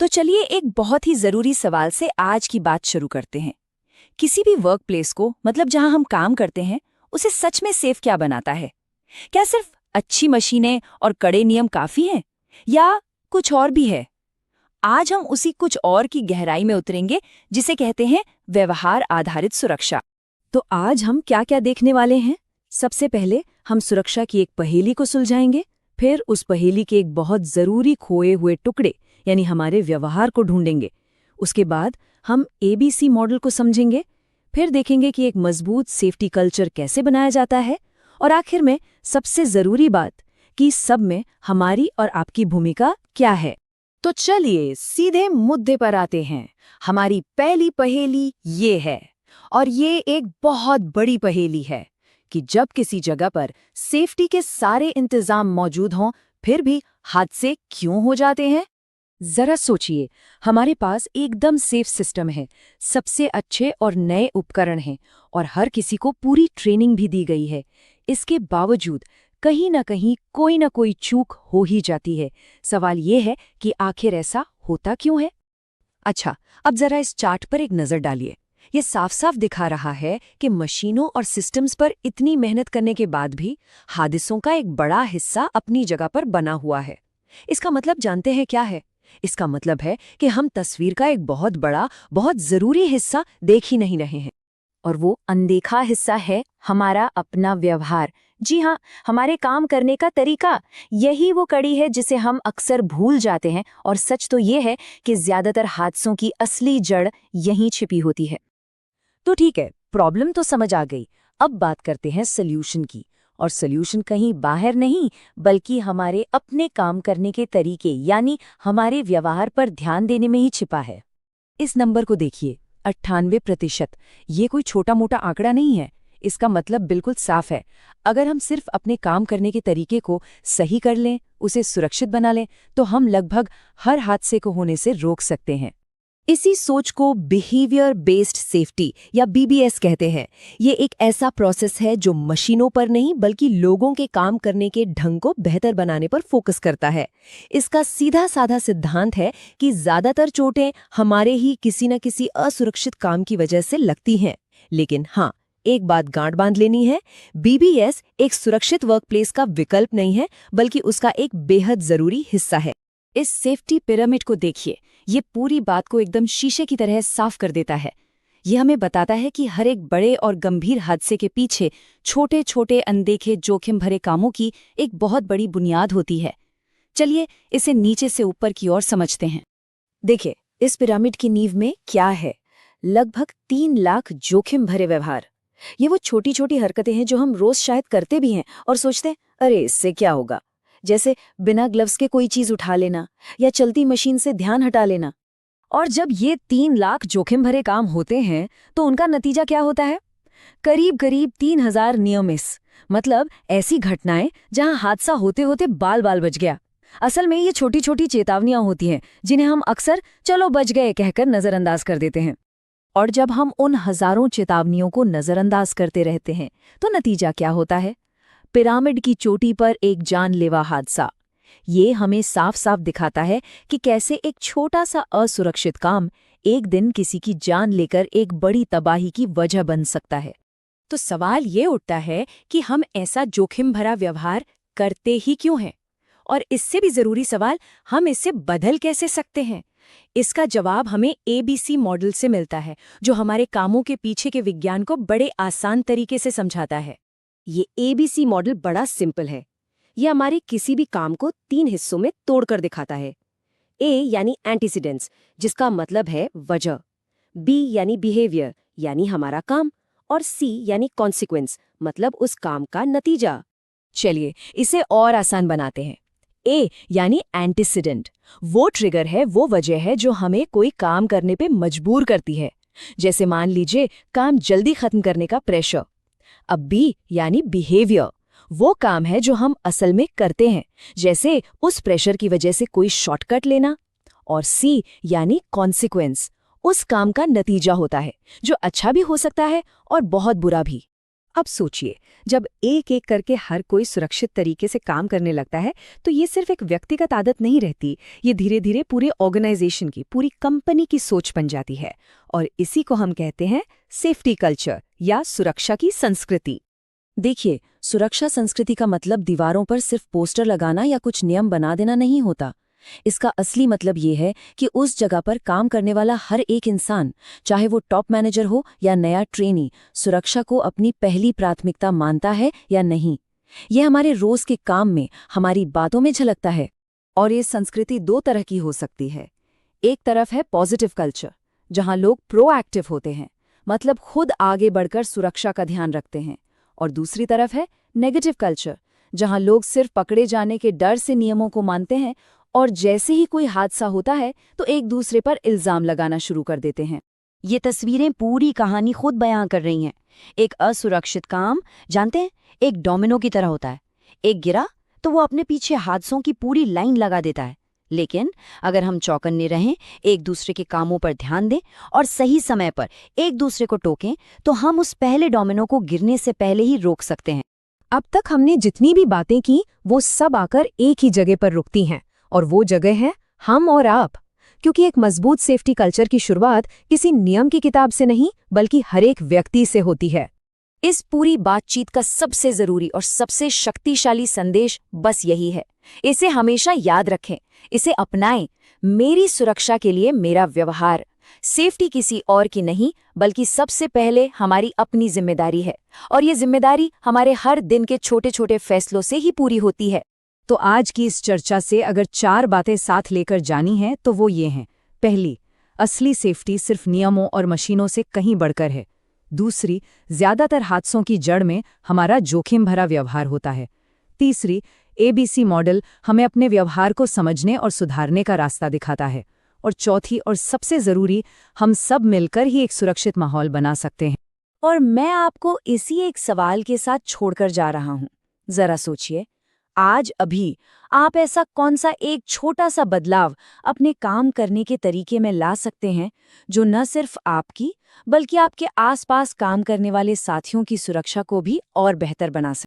तो चलिए एक बहुत ही जरूरी सवाल से आज की बात शुरू करते हैं। किसी भी वर्क प्लेस को, मतलब जहां हम काम करते हैं, उसे सच में सेफ क्या बनाता है? क्या सिर्फ अच्छी मशीनें और कड़े नियम काफी हैं, या कुछ और भी है? आज हम उसी कुछ और की गहराई में उतरेंगे, जिसे कहते हैं व्यवहार आधारित सुरक्षा। तो आज हम क्या क्या देखने वाले हैं? सबसे पहले हम सुरक्षा की एक पहेली को सुलझाएंगे, फिर उस पहेली के एक बहुत जरूरी खोए हुए टुकड़े यानी हमारे व्यवहार को ढूंढेंगे। उसके बाद हम एबीसी मॉडल को समझेंगे, फिर देखेंगे कि एक मजबूत सेफ्टी कल्चर कैसे बनाया जाता है, और आखिर में सबसे जरूरी बात कि सब में हमारी और आपकी भूमिका क्या है। तो चलिए सीधे मुद्दे पर आते हैं। हमारी पहली पहेली ये है, और ये एक बहुत बड़ी पहेली है कि जब किसी जगह पर सेफ्टी के सारे इंतजाम मौजूद हों, फिर भी हादसे क्यों हो जाते हैं? जरा सोचिए, हमारे पास एकदम सेफ सिस्टम है, सबसे अच्छे और नए उपकरण हैं, और हर किसी को पूरी ट्रेनिंग भी दी गई है। इसके बावजूद कहीं ना कोई चूक हो ही जाती है। सवाल ये है कि आखिर ऐसा होता क्यों है? अच्छा, अब जरा इस चार्ट पर एक नजर डालिए। ये साफ साफ दिखा रहा है कि मशीनों और सिस्टम्स पर इतनी मेहनत करने के बाद भी हादसों का एक बड़ा हिस्सा अपनी जगह पर बना हुआ है। इसका मतलब जानते हैं क्या है? इसका मतलब है कि हम तस्वीर का एक बहुत बड़ा, बहुत जरूरी हिस्सा देख ही नहीं रहे हैं। और वो अनदेखा हिस्सा है हमारा अपना व्यवहार। जी हाँ, हमारे काम करने का तरीका। यही वो कड़ी है जिसे हम अक्सर भूल जाते हैं, और सच तो ये है कि ज्यादातर हादसों की असली जड़ यहीं छिपी होती है। तो ठीक है, प्रॉब्लम तो समझ आ गई। अब बात करते हैं सल्यूशन की। और सल्यूशन कहीं बाहर नहीं, बल्कि हमारे अपने काम करने के तरीके यानी हमारे व्यवहार पर ध्यान देने में ही छिपा है। इस नंबर को देखिए, 98%। ये कोई छोटा मोटा आंकड़ा नहीं है। इसका मतलब बिल्कुल साफ है। अगर हम सिर्फ अपने काम करने के तरीके को सही कर लें, उसे सुरक्षित बना लें, तो हम लगभग हर हादसे को होने से रोक सकते हैं। इसी सोच को बिहेवियर बेस्ड सेफ्टी या बीबीएस कहते हैं। ये एक ऐसा प्रोसेस है जो मशीनों पर नहीं, बल्कि लोगों के काम करने के ढंग को बेहतर बनाने पर फोकस करता है। इसका सीधा साधा सिद्धांत है कि ज्यादातर चोटें हमारे ही किसी न किसी असुरक्षित काम की वजह से लगती हैं। लेकिन हाँ, एक बात गांठ बांध लेनी है, बीबीएस एक सुरक्षित वर्कप्लेस का विकल्प नहीं है, बल्कि उसका एक बेहद जरूरी हिस्सा है। इस सेफ्टी पिरामिड को देखिए, ये पूरी बात को एकदम शीशे की तरह साफ कर देता है। ये हमें बताता है कि हर एक बड़े और गंभीर हादसे के पीछे छोटे छोटे अनदेखे जोखिम भरे कामों की एक बहुत बड़ी बुनियाद होती है। चलिए इसे नीचे से ऊपर की ओर समझते हैं। देखिए, इस पिरामिड की नींव में क्या है? लगभग 3 लाख जोखिम भरे व्यवहार। ये वो छोटी छोटी हरकतें हैं जो हम रोज शायद करते भी हैं और सोचते हैं, अरे इससे क्या होगा। जैसे बिना ग्लव्स के कोई चीज उठा लेना, या चलती मशीन से ध्यान हटा लेना। और जब ये 3 लाख जोखिम भरे काम होते हैं, तो उनका नतीजा क्या होता है? करीब करीब 3000 नियर मिस, मतलब ऐसी घटनाएं जहां हादसा होते होते बाल बाल बच गया। असल में ये छोटी छोटी चेतावनियां होती हैं, जिन्हें हम अक्सर चलो बच गए कहकर नजरअंदाज कर देते हैं। और जब हम उन हजारों चेतावनियों को नजरअंदाज करते रहते हैं, तो नतीजा क्या होता है? पिरामिड की चोटी पर एक जानलेवा हादसा। ये हमें साफ साफ दिखाता है कि कैसे एक छोटा सा असुरक्षित काम एक दिन किसी की जान लेकर एक बड़ी तबाही की वजह बन सकता है। तो सवाल ये उठता है कि हम ऐसा जोखिम भरा व्यवहार करते ही क्यों हैं? और इससे भी जरूरी सवाल, हम इससे बदल कैसे सकते हैं? इसका जवाब हमें एबीसी मॉडल से मिलता है, जो हमारे कामों के पीछे के विज्ञान को बड़े आसान तरीके से समझाता है। ये एबीसी मॉडल बड़ा सिंपल है। ये हमारे किसी भी काम को 3 हिस्सों में तोड़कर दिखाता है। ए यानी एंटीसीडेंट्स, जिसका मतलब है वजह। बी यानी बिहेवियर, यानी हमारा काम। और सी यानी कॉन्सिक्वेंस, मतलब उस काम का नतीजा। चलिए इसे और आसान बनाते हैं। ए यानी एंटीसीडेंट, वो ट्रिगर है, वो वजह है जो हमें कोई काम करने पे मजबूर करती है। जैसे मान लीजिए काम जल्दी खत्म करने का प्रेशर। अब बी यानी बिहेवियर, वो काम है जो हम असल में करते हैं, जैसे उस प्रेशर की वजह से कोई शॉर्टकट लेना। और सी यानी कॉन्सिक्वेंस, उस काम का नतीजा होता है, जो अच्छा भी हो सकता है और बहुत बुरा भी। अब सोचिए, जब एक एक करके हर कोई सुरक्षित तरीके से काम करने लगता है तो ये सिर्फ एक व्यक्तिगत आदत नहीं रहती, ये धीरे धीरे पूरे ऑर्गेनाइजेशन की, पूरी कंपनी की सोच बन जाती है। और इसी को हम कहते हैं सेफ्टी कल्चर या सुरक्षा की संस्कृति। देखिए, सुरक्षा संस्कृति का मतलब दीवारों पर सिर्फ पोस्टर लगाना या कुछ नियम बना देना नहीं होता। इसका असली मतलब ये है कि उस जगह पर काम करने वाला हर एक इंसान, चाहे वो टॉप मैनेजर हो या नया ट्रेनी, सुरक्षा को अपनी पहली प्राथमिकता मानता है या नहीं। यह हमारे रोज के काम में, हमारी बातों में झलकता है। और ये संस्कृति दो तरह की हो सकती है। एक तरफ है पॉजिटिव कल्चर, जहां लोग प्रोएक्टिव होते हैं, मतलब खुद आगे बढ़कर सुरक्षा का ध्यान रखते हैं। और दूसरी तरफ है नेगेटिव कल्चर, जहां लोग सिर्फ पकड़े जाने के डर से नियमों को मानते हैं और जैसे ही कोई हादसा होता है तो एक दूसरे पर इल्जाम लगाना शुरू कर देते हैं। ये तस्वीरें पूरी कहानी खुद बयां कर रही हैं। एक असुरक्षित काम, जानते हैं, एक डोमिनो की तरह होता है। एक गिरा तो वो अपने पीछे हादसों की पूरी लाइन लगा देता है। लेकिन अगर हम चौकन्ने रहें, एक दूसरे के कामों पर ध्यान दें और सही समय पर एक दूसरे को टोकें, तो हम उस पहले डोमिनो को गिरने से पहले ही रोक सकते हैं। अब तक हमने जितनी भी बातें की वो सब आकर एक ही जगह पर रुकती हैं, और वो जगह है हम और आप। क्योंकि एक मजबूत सेफ्टी कल्चर की शुरुआत किसी नियम की किताब से नहीं, बल्कि हर एक व्यक्ति से होती है। इस पूरी बातचीत का सबसे जरूरी और सबसे शक्तिशाली संदेश बस यही है, इसे हमेशा याद रखें, इसे अपनाएं। मेरी सुरक्षा के लिए मेरा व्यवहार। सेफ्टी किसी और की नहीं, बल्कि सबसे पहले हमारी अपनी जिम्मेदारी है। और ये जिम्मेदारी हमारे हर दिन के छोटे छोटे फैसलों से ही पूरी होती है। तो आज की इस चर्चा से अगर 4 बातें साथ लेकर जानी हैं तो वो ये हैं। पहली, असली सेफ्टी सिर्फ नियमों और मशीनों से कहीं बढ़कर है। दूसरी, ज्यादातर हादसों की जड़ में हमारा जोखिम भरा व्यवहार होता है। तीसरी, ABC मॉडल हमें अपने व्यवहार को समझने और सुधारने का रास्ता दिखाता है। और चौथी और सबसे जरूरी, हम सब मिलकर ही एक सुरक्षित माहौल बना सकते हैं। और मैं आपको इसी एक सवाल के साथ छोड़कर जा रहा हूं। जरा सोचिए, आज अभी आप ऐसा कौन सा एक छोटा सा बदलाव अपने काम करने के तरीके में ला सकते हैं, जो न सिर्फ आपकी, बल्कि आपके आसपास काम करने वाले साथियों की सुरक्षा को भी और बेहतर बना सके।